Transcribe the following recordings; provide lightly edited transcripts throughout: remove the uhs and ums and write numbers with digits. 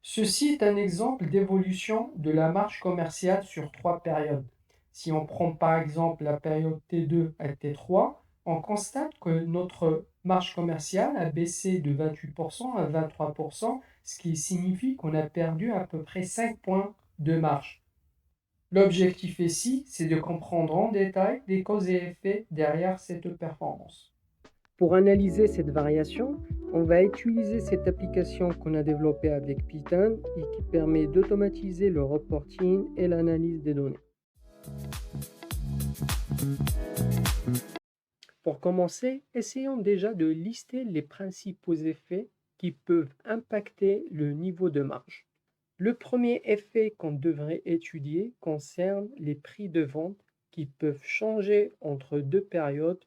Ceci est un exemple d'évolution de la marge commerciale sur 3 périodes. Si on prend par exemple la période T2 à T3, on constate que notre marge commerciale a baissé de 28% à 23%, ce qui signifie qu'on a perdu à peu près 5 points de marge. L'objectif ici, c'est de comprendre en détail les causes et effets derrière cette performance. Pour analyser cette variation, on va utiliser cette application qu'on a développée avec Python et qui permet d'automatiser le reporting et l'analyse des données. Pour commencer, essayons déjà de lister les principaux effets qui peuvent impacter le niveau de marge. Le premier effet qu'on devrait étudier concerne les prix de vente qui peuvent changer entre deux périodes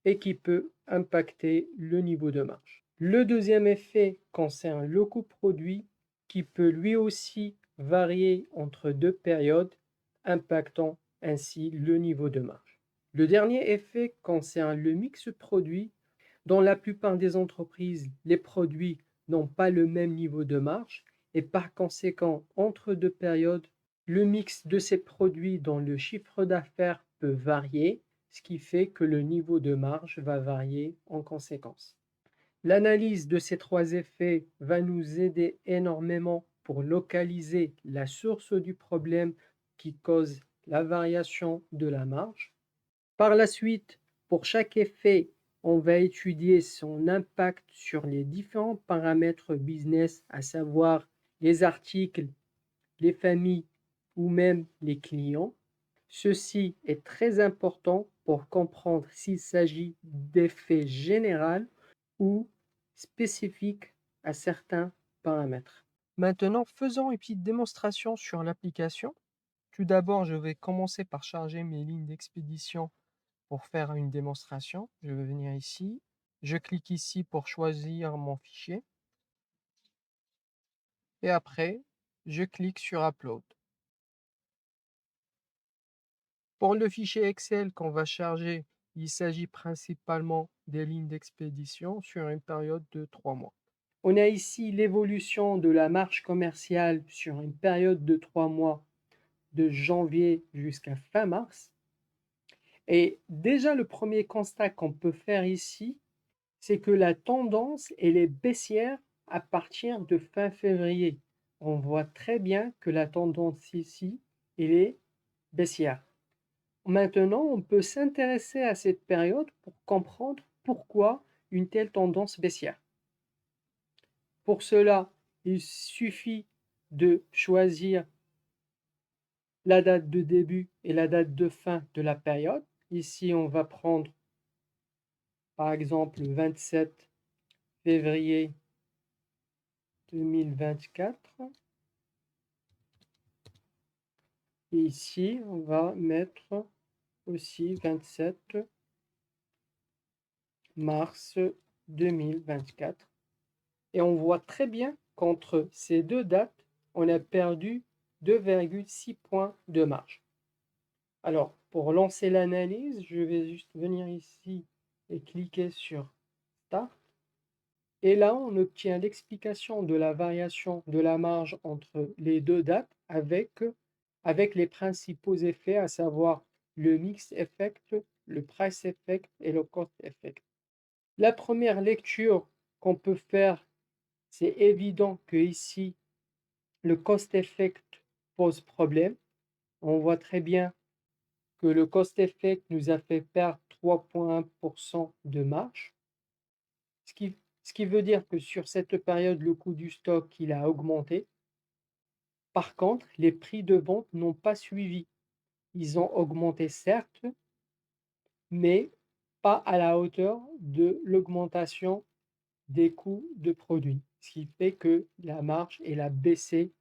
et qui peut impacter le niveau de marge. Le deuxième effet concerne le coût produit qui peut lui aussi varier entre deux périodes, impactant ainsi le niveau de marge. Le dernier effet concerne le mix produit. Dans la plupart des entreprises, les produits n'ont pas le même niveau de marge et par conséquent, entre deux périodes, le mix de ces produits dans le chiffre d'affaires peut varier, ce qui fait que le niveau de marge va varier en conséquence. L'analyse de ces trois effets va nous aider énormément pour localiser la source du problème qui cause la variation de la marge. Par la suite, pour chaque effet, on va étudier son impact sur les différents paramètres business, à savoir les articles, les familles ou même les clients. Ceci est très important pour comprendre s'il s'agit d'effets généraux ou spécifiques à certains paramètres. Maintenant, faisons une petite démonstration sur l'application. Tout d'abord, je vais commencer par charger mes lignes d'expédition pour faire une démonstration. Je vais venir ici. Je clique ici pour choisir mon fichier. Et après, je clique sur Upload. Pour le fichier Excel qu'on va charger, il s'agit principalement des lignes d'expédition sur une période de 3 mois. On a ici l'évolution de la marge commerciale sur une période de 3 mois, de janvier jusqu'à fin mars. Et déjà, le premier constat qu'on peut faire ici, c'est que la tendance, elle est baissière à partir de fin février. On voit très bien que la tendance ici, elle est baissière. Maintenant, on peut s'intéresser à cette période pour comprendre pourquoi une telle tendance baissière. Pour cela, il suffit de choisir la date de début et la date de fin de la période. Ici, on va prendre par exemple le 27 février 2024. Et ici, on va mettre aussi 27 mars 2024. Et on voit très bien qu'entre ces deux dates, on a perdu 2,6 points de marge. Alors, pour lancer l'analyse, je vais juste venir ici et cliquer sur Start. Et là, on obtient l'explication de la variation de la marge entre les deux dates avec les principaux effets, à savoir le mix effect, le price effect et le cost effect. La première lecture qu'on peut faire, c'est évident que ici, le cost effect pose problème. On voit très bien que le cost effect nous a fait perdre 3,1% de marge, ce qui veut dire que sur cette période, le coût du stock il a augmenté. Par contre, les prix de vente n'ont pas suivi. Ils ont augmenté certes, mais pas à la hauteur de l'augmentation des coûts de produits, ce qui fait que la marge elle a baissé.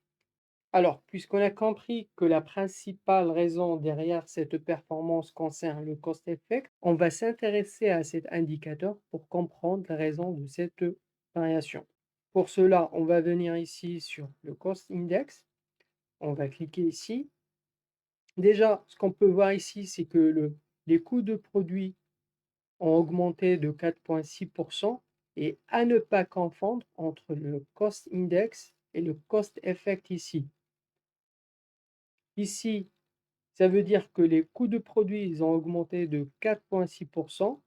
Alors, puisqu'on a compris que la principale raison derrière cette performance concerne le cost effect, on va s'intéresser à cet indicateur pour comprendre la raison de cette variation. Pour cela, on va venir ici sur le cost index. On va cliquer ici. Déjà, ce qu'on peut voir ici, c'est que les coûts de produits ont augmenté de 4,6% et à ne pas confondre entre le cost index et le cost effect ici. Ici, ça veut dire que les coûts de produits ils ont augmenté de 4,6%.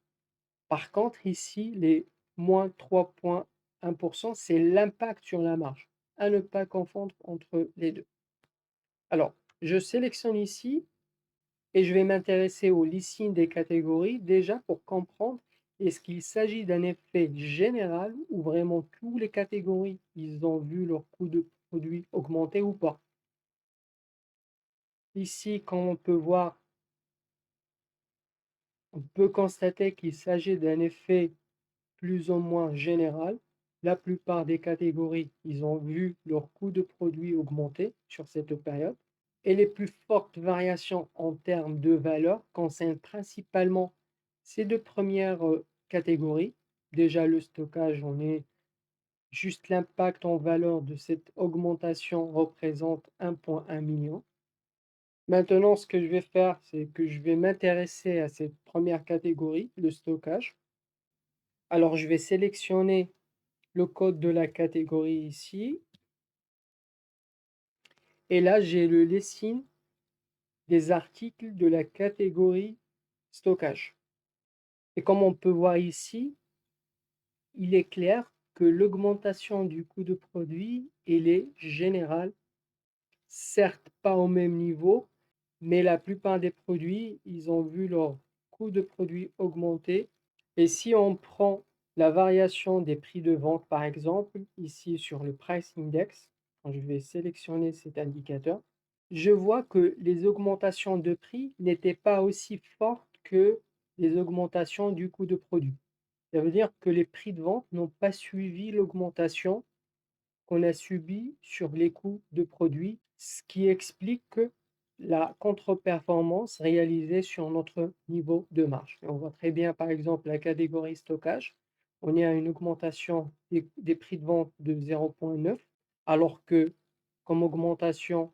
Par contre, ici, les moins 3,1%, c'est l'impact sur la marge. À ne pas confondre entre les deux. Alors, je sélectionne ici et je vais m'intéresser au listing des catégories déjà pour comprendre est-ce qu'il s'agit d'un effet général ou vraiment toutes les catégories ils ont vu leur coût de produit augmenter ou pas. Ici, comme on peut voir, on peut constater qu'il s'agit d'un effet plus ou moins général. La plupart des catégories, ils ont vu leur coût de produit augmenter sur cette période. Et les plus fortes variations en termes de valeur concernent principalement ces deux premières catégories. Déjà, le stockage, on est juste l'impact en valeur de cette augmentation représente 1,1 million. Maintenant, ce que je vais faire, c'est que je vais m'intéresser à cette première catégorie, le stockage. Alors, je vais sélectionner le code de la catégorie ici. Et là, j'ai le listing des articles de la catégorie stockage. Et comme on peut voir ici, il est clair que l'augmentation du coût de produit, elle est générale, certes pas au même niveau, mais la plupart des produits, ils ont vu leur coût de produit augmenter. Et si on prend la variation des prix de vente, par exemple, ici sur le Price Index, quand je vais sélectionner cet indicateur, je vois que les augmentations de prix n'étaient pas aussi fortes que les augmentations du coût de produit. Ça veut dire que les prix de vente n'ont pas suivi l'augmentation qu'on a subie sur les coûts de produits, ce qui explique que la contre-performance réalisée sur notre niveau de marge. Et on voit très bien, par exemple, la catégorie stockage. On est à une augmentation des prix de vente de 0,9, alors que comme augmentation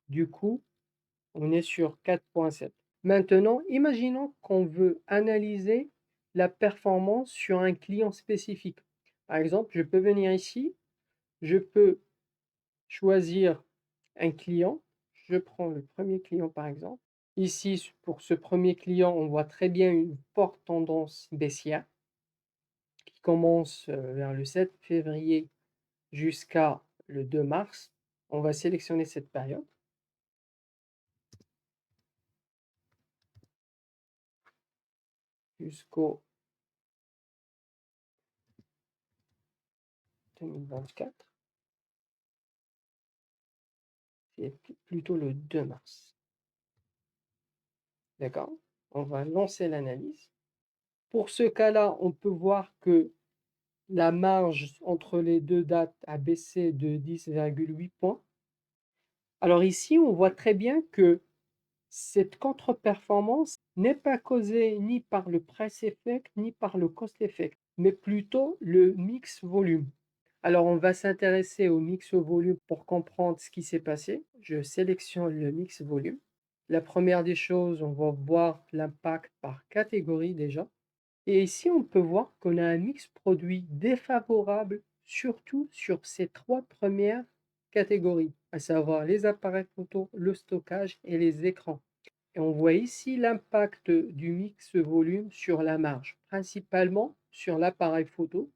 du coût, on est sur 4,7. Maintenant, imaginons qu'on veut analyser la performance sur un client spécifique. Par exemple, je peux venir ici, je peux choisir un client. Je prends le premier client par exemple. Ici, pour ce premier client, on voit très bien une forte tendance baissière qui commence vers le 7 février jusqu'à le 2 mars. On va sélectionner cette période. Jusqu'au 2024. C'est plutôt le 2 mars. D'accord? On va lancer l'analyse. Pour ce cas-là, on peut voir que la marge entre les deux dates a baissé de 10,8 points. Alors ici, on voit très bien que cette contre-performance n'est pas causée ni par le price effect ni par le cost effect, mais plutôt le mix volume. Alors on va s'intéresser au mix volume pour comprendre ce qui s'est passé. Je sélectionne le mix volume. La première des choses, on va voir l'impact par catégorie déjà. Et ici, on peut voir qu'on a un mix produit défavorable, surtout sur ces trois premières catégories, à savoir les appareils photo, le stockage et les écrans. Et on voit ici l'impact du mix volume sur la marge, principalement sur l'appareil photo,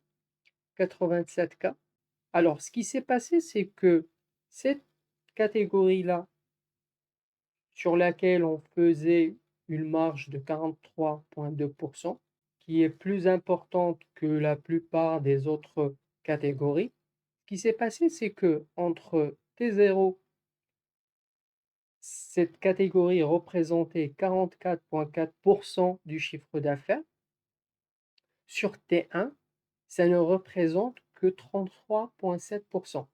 87K. Alors, ce qui s'est passé, c'est que cette catégorie-là, sur laquelle on faisait une marge de 43,2%, qui est plus importante que la plupart des autres catégories. Ce qui s'est passé, c'est que entre T0, cette catégorie représentait 44,4% du chiffre d'affaires. Sur T1, ça ne représente que 33,7%.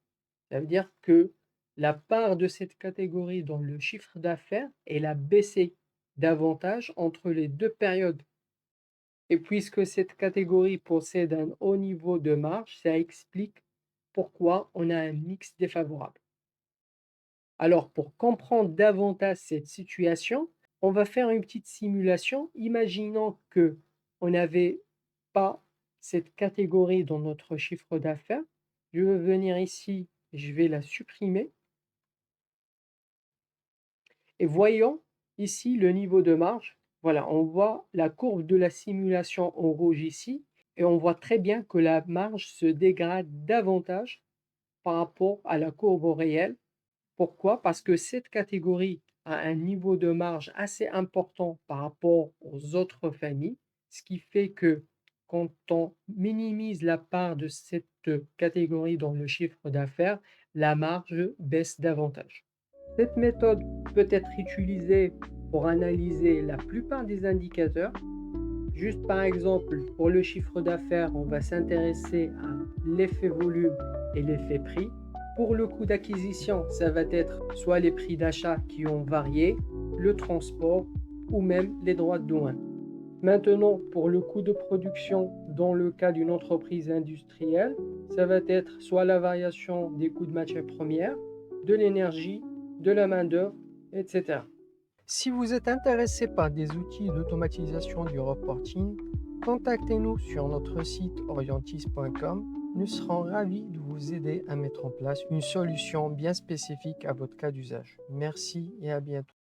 Ça veut dire que la part de cette catégorie dans le chiffre d'affaires, elle a baissé davantage entre les deux périodes. Et puisque cette catégorie possède un haut niveau de marge, ça explique pourquoi on a un mix défavorable. Alors, pour comprendre davantage cette situation, on va faire une petite simulation. Imaginons que on n'avait pas cette catégorie dans notre chiffre d'affaires. Je veux venir ici Je vais la supprimer. Et voyons ici le niveau de marge. Voilà, on voit la courbe de la simulation en rouge ici. Et on voit très bien que la marge se dégrade davantage par rapport à la courbe au réel. Pourquoi? Parce que cette catégorie a un niveau de marge assez important par rapport aux autres familles, ce qui fait que quand on minimise la part de cette catégorie dans le chiffre d'affaires, la marge baisse davantage. Cette méthode peut être utilisée pour analyser la plupart des indicateurs. Juste par exemple, pour le chiffre d'affaires, on va s'intéresser à l'effet volume et l'effet prix. Pour le coût d'acquisition, ça va être soit les prix d'achat qui ont varié, le transport ou même les droits de douane. Maintenant, pour le coût de production, dans le cas d'une entreprise industrielle, ça va être soit la variation des coûts de matières premières, de l'énergie, de la main-d'œuvre, etc. Si vous êtes intéressé par des outils d'automatisation du reporting, contactez-nous sur notre site orientis.com. Nous serons ravis de vous aider à mettre en place une solution bien spécifique à votre cas d'usage. Merci et à bientôt.